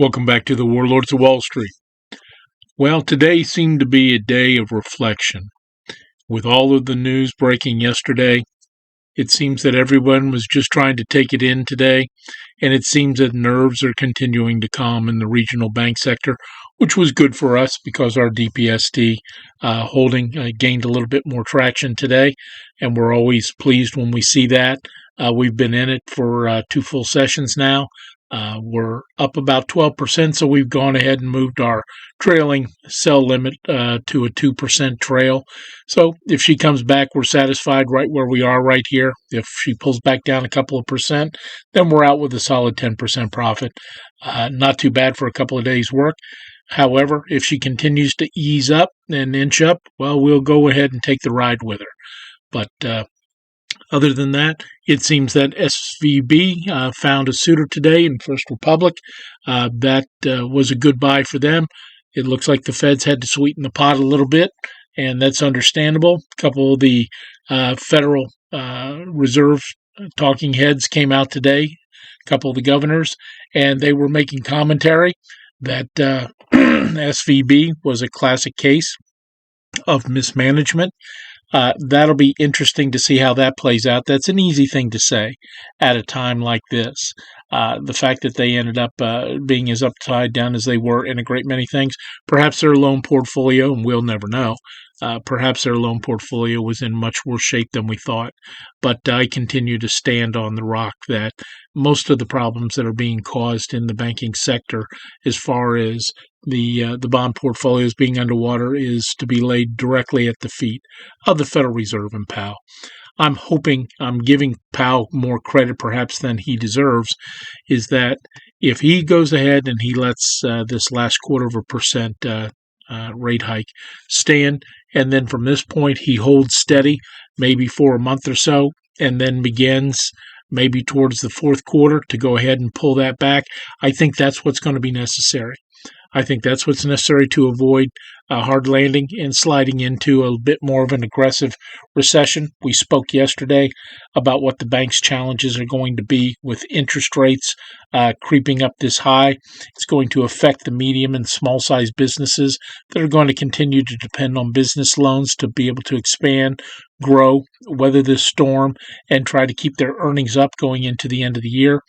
Welcome back to the Warlords of Wall Street. Well, today seemed to be a day of reflection. With all of the news breaking yesterday, it seems that everyone was just trying to take it in today, and it seems that nerves are continuing to calm in the regional bank sector, which was good for us because our DPST holding gained a little bit more traction today, and we're always pleased when we see that. We've been in it for 2 full sessions now. We're up about 12%, so we've gone ahead and moved our trailing sell limit to a 2% trail. So if she comes back, we're satisfied right where we are right here. If she pulls back down a couple of percent, then we're out with a solid 10% profit. Not too bad for a couple of days' work. However, if she continues to ease up and inch up, well, we'll go ahead and take the ride with her. But other than that, it seems that SVB found a suitor today in First Republic. That was a good buy for them. It looks like the Feds had to sweeten the pot a little bit, and that's understandable. A couple of the Federal Reserve talking heads came out today, a couple of the governors, and they were making commentary that SVB was a classic case of mismanagement. That'll be interesting to see how that plays out. That's an easy thing to say at a time like this. The fact that they ended up being as upside down as they were in a great many things, perhaps their loan portfolio, and we'll never know, perhaps their loan portfolio was in much worse shape than we thought. But I continue to stand on the rock that most of the problems that are being caused in the banking sector, as far as the bond portfolios being underwater, is to be laid directly at the feet of the Federal Reserve and Powell. I'm giving Powell more credit perhaps than he deserves, is that if he goes ahead and he lets this last 0.25% rate hike stand, and then from this point he holds steady maybe for a month or so, and then begins maybe towards the fourth quarter to go ahead and pull that back, I think that's what's going to be necessary. I think that's what's necessary to avoid a hard landing and sliding into a bit more of an aggressive recession. We spoke yesterday about what the bank's challenges are going to be with interest rates creeping up this high. It's going to affect the medium and small-sized businesses that are going to continue to depend on business loans to be able to expand, grow, weather this storm, and try to keep their earnings up going into the end of the year.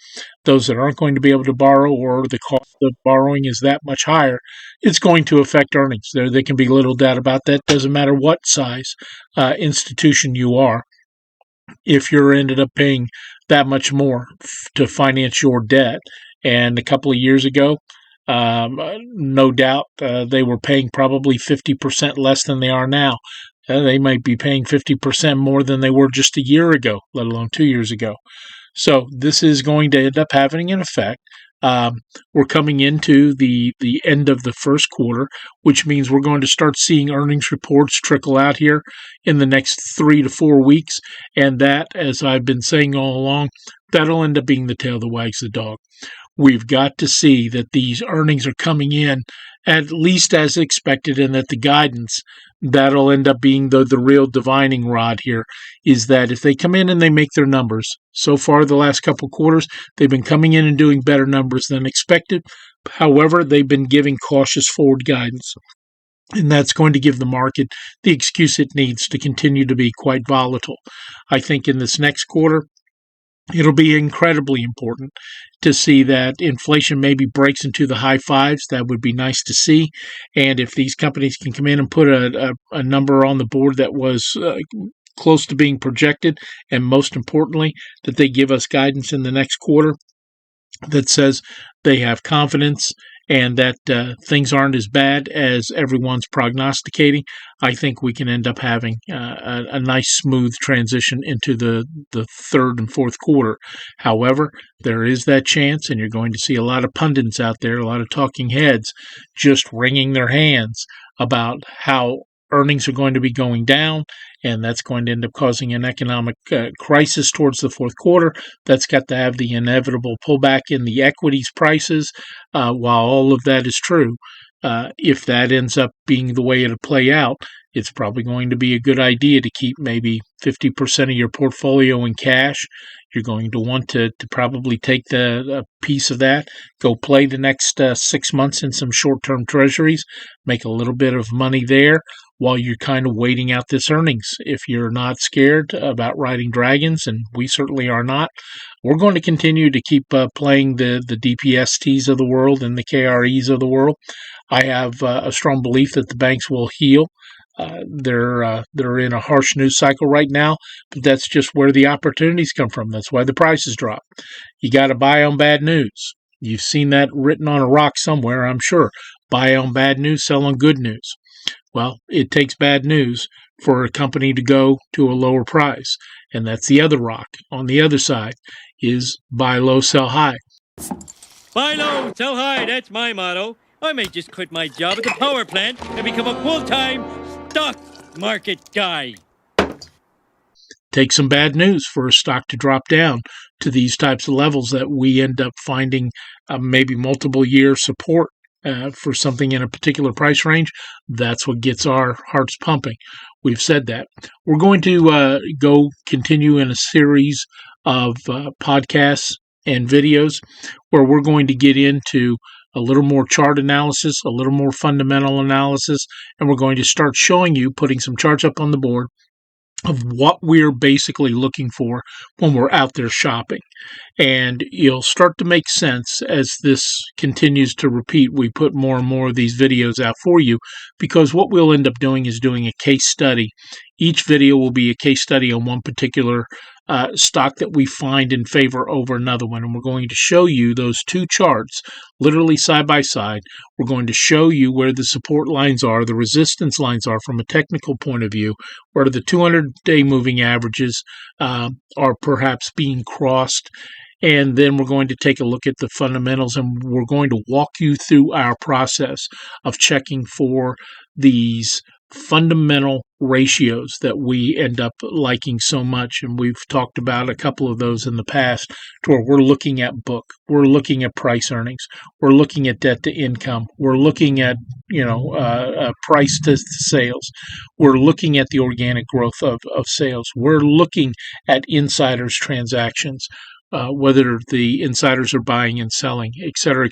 Those that aren't going to be able to borrow, or the cost of borrowing is that much higher, it's going to affect earnings. There can be little doubt about that. Doesn't matter what size institution you are. If you're ended up paying that much more to finance your debt, and a couple of years ago, no doubt they were paying probably 50% less than they are now. They might be paying 50% more than they were just a year ago, let alone 2 years ago. So this is going to end up having an effect. We're coming into the end of the first quarter, which means we're going to start seeing earnings reports trickle out here in the next 3 to 4 weeks. And that, as I've been saying all along, that'll end up being the tail that wags the dog. We've got to see that these earnings are coming in at least as expected, and that the guidance, that'll end up being the real divining rod here, is that if they come in and they make their numbers, so far the last couple quarters, they've been coming in and doing better numbers than expected. However, they've been giving cautious forward guidance. And that's going to give the market the excuse it needs to continue to be quite volatile. I think in this next quarter, it'll be incredibly important to see that inflation maybe breaks into the high fives. That would be nice to see. And if these companies can come in and put a number on the board that was close to being projected, and most importantly, that they give us guidance in the next quarter that says they have confidence and that things aren't as bad as everyone's prognosticating, I think we can end up having a nice smooth transition into the third and fourth quarter. However, there is that chance, and you're going to see a lot of pundits out there, a lot of talking heads, just wringing their hands about how earnings are going to be going down, and that's going to end up causing an economic crisis towards the fourth quarter. That's got to have the inevitable pullback in the equities prices. While all of that is true, if that ends up being the way it'll play out, it's probably going to be a good idea to keep maybe 50% of your portfolio in cash. You're going to want to probably take a piece of that, go play the next 6 months in some short-term treasuries, make a little bit of money there while you're kind of waiting out this earnings. If you're not scared about riding dragons, and we certainly are not, we're going to continue to keep playing the DPSTs of the world and the KREs of the world. I have a strong belief that the banks will heal. They're in a harsh news cycle right now, but that's just where the opportunities come from. That's why the prices drop. You got to buy on bad news. You've seen that written on a rock somewhere, I'm sure. Buy on bad news, sell on good news. Well, it takes bad news for a company to go to a lower price, and that's the other rock. On the other side is buy low, sell high. Buy low, sell high, that's my motto. I may just quit my job at the power plant and become a full-time stock market guy. Take some bad news for a stock to drop down to these types of levels that we end up finding maybe multiple year support for something in a particular price range. That's what gets our hearts pumping. We've said that. We're going to go continue in a series of podcasts and videos where we're going to get into a little more chart analysis, a little more fundamental analysis, and we're going to start showing you, putting some charts up on the board of what we're basically looking for when we're out there shopping. And it'll start to make sense as this continues to repeat. We put more and more of these videos out for you, because what we'll end up doing is doing a case study. Each video will be a case study on one particular stock that we find in favor over another one. And we're going to show you those two charts, literally side by side. We're going to show you where the support lines are, the resistance lines are from a technical point of view, where the 200-day moving averages are perhaps being crossed. And then we're going to take a look at the fundamentals, and we're going to walk you through our process of checking for these fundamental ratios that we end up liking so much. And we've talked about a couple of those in the past, to where we're looking at book, we're looking at price earnings, we're looking at debt to income, we're looking at price to sales, we're looking at the organic growth of sales, we're looking at insiders transactions, whether the insiders are buying and selling, et cetera,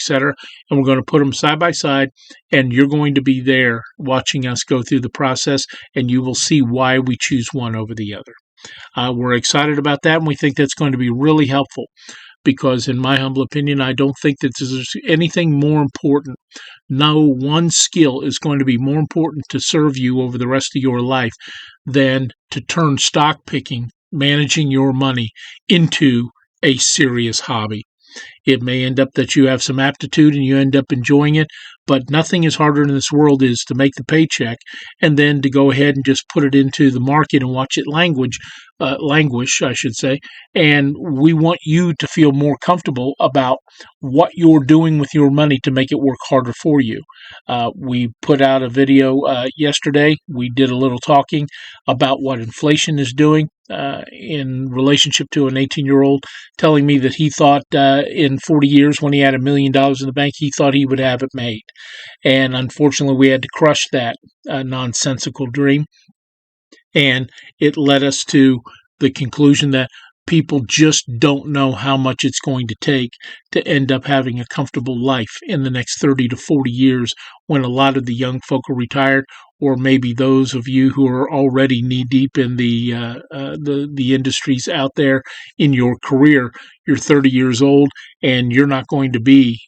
and we're going to put them side by side, and you're going to be there watching us go through the process, and you will see why we choose one over the other. We're excited about that, and we think that's going to be really helpful, because in my humble opinion, I don't think that there's anything more important. No one skill is going to be more important to serve you over the rest of your life than to turn stock picking, managing your money, into a serious hobby. It may end up that you have some aptitude and you end up enjoying it, but nothing is harder in this world is to make the paycheck and then to go ahead and just put it into the market and watch it languish, I should say. And we want you to feel more comfortable about what you're doing with your money to make it work harder for you. We put out a video yesterday. We did a little talking about what inflation is doing in relationship to an 18-year-old telling me that he thought in 40 years, when he had $1 million in the bank, he thought he would have it made. And unfortunately, we had to crush that nonsensical dream. And it led us to the conclusion that people just don't know how much it's going to take to end up having a comfortable life in the next 30 to 40 years, when a lot of the young folk are retired, or maybe those of you who are already knee-deep in the industries out there in your career. You're 30 years old, and you're not going to be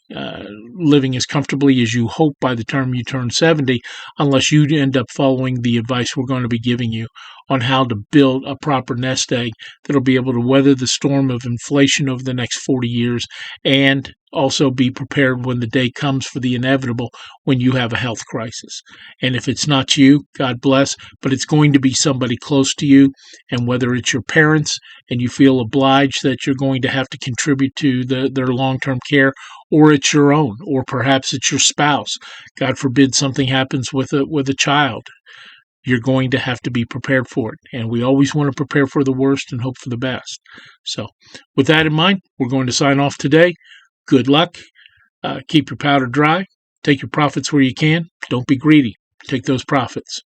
living as comfortably as you hope by the time you turn 70, unless you end up following the advice we're going to be giving you on how to build a proper nest egg that'll be able to weather the storm of inflation over the next 40 years, and also be prepared when the day comes for the inevitable, when you have a health crisis. And if it's not you, God bless, but it's going to be somebody close to you. And whether it's your parents and you feel obliged that you're going to have to contribute to their long-term care, or it's your own, or perhaps it's your spouse. God forbid something happens with a child. You're going to have to be prepared for it. And we always want to prepare for the worst and hope for the best. So with that in mind, we're going to sign off today. Good luck. Keep your powder dry. Take your profits where you can. Don't be greedy. Take those profits.